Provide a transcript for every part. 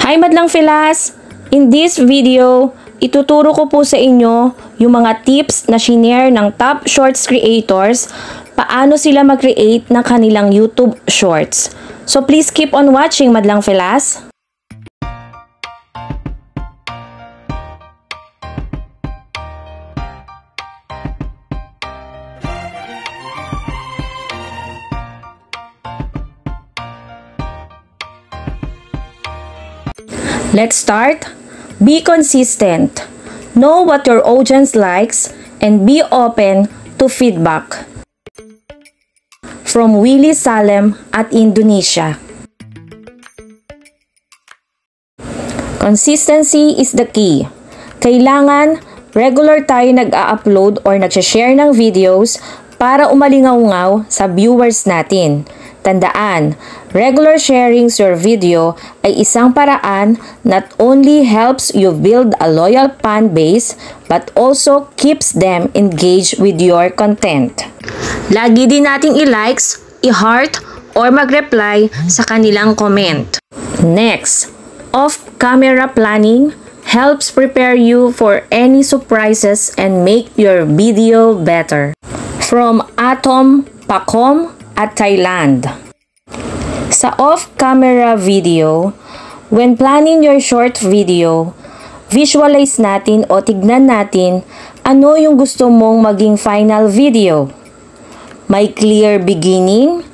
Hi Madlang Filas! In this video, ituturo ko po sa inyo yung mga tips na shinare ng top shorts creators paano sila mag-create ng kanilang YouTube shorts. So please keep on watching Madlang Filas! Let's start. Be consistent. Know what your audience likes and be open to feedback. From Willie Salem at Indonesia. Consistency is the key. Kailangan regular tayo nag-a-upload or nag-share ng videos para umalingaw-ngaw sa viewers natin. Tandaan, regular sharing your video ay isang paraan not only helps you build a loyal fan base but also keeps them engaged with your content. Lagi din nating i-likes, i-heart, or mag-reply sa kanilang comment. Next, off-camera planning helps prepare you for any surprises and make your video better. From Atom Pacom at Thailand. Sa off-camera video, when planning your short video, visualize natin o tignan natin ano yung gusto mong maging final video. May clear beginning,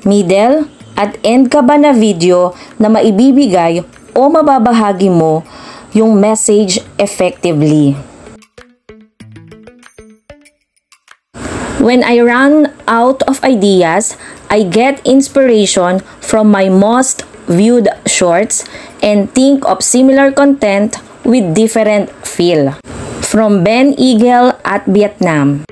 middle, at end ka ba na video na maibibigay o mababahagi mo yung message effectively. When I run out of ideas, I get inspiration from my most viewed shorts and think of similar content with different feel. From Ben Eagle at Vietnam.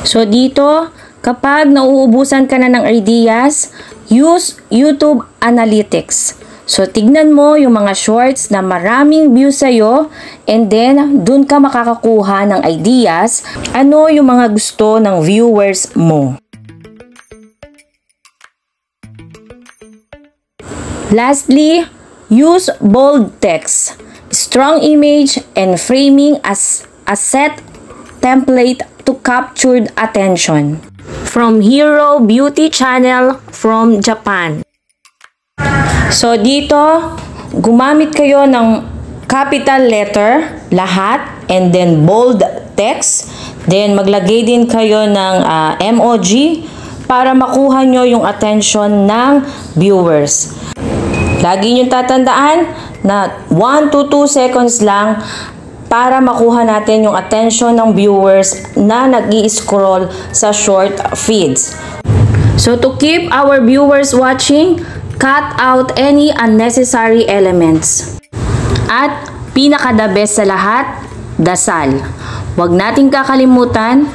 So dito, kapag nauubusan ka na ng ideas, use YouTube Analytics. So, tignan mo yung mga shorts na maraming views sa'yo and then, dun ka makakakuha ng ideas ano yung mga gusto ng viewers mo. Lastly, use bold text, strong image, and framing as a set template to capture attention. From Hero Beauty Channel from Japan. So dito, gumamit kayo ng capital letter, lahat, and then bold text. Then maglagay din kayo ng emoji para makuha nyo yung attention ng viewers. Lagi nyo tatandaan na 1 to 2 seconds lang para makuha natin yung attention ng viewers na nag-i-scroll sa short feeds. So to keep our viewers watching, cut out any unnecessary elements. At pinaka-the best sa lahat, dasal. Huwag nating kakalimutan,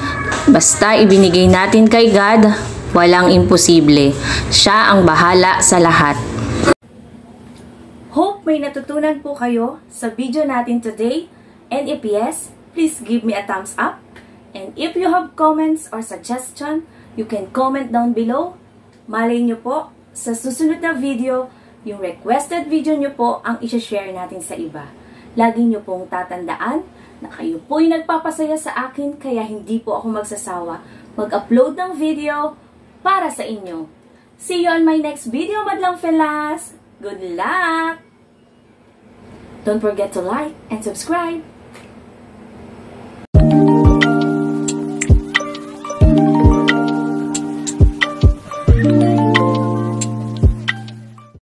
basta ibinigay natin kay God, walang imposible. Siya ang bahala sa lahat. Hope may natutunan po kayo sa video natin today. And if yes, please give me a thumbs up. And if you have comments or suggestion, you can comment down below. Malay nyo po, sa susunod na video, yung requested video nyo po ang i-share natin sa iba. Lagi nyo pong tatandaan na kayo po yung nagpapasaya sa akin kaya hindi po ako magsasawa mag-upload ng video para sa inyo. See you on my next video, Madlang Filas! Good luck! Don't forget to like and subscribe.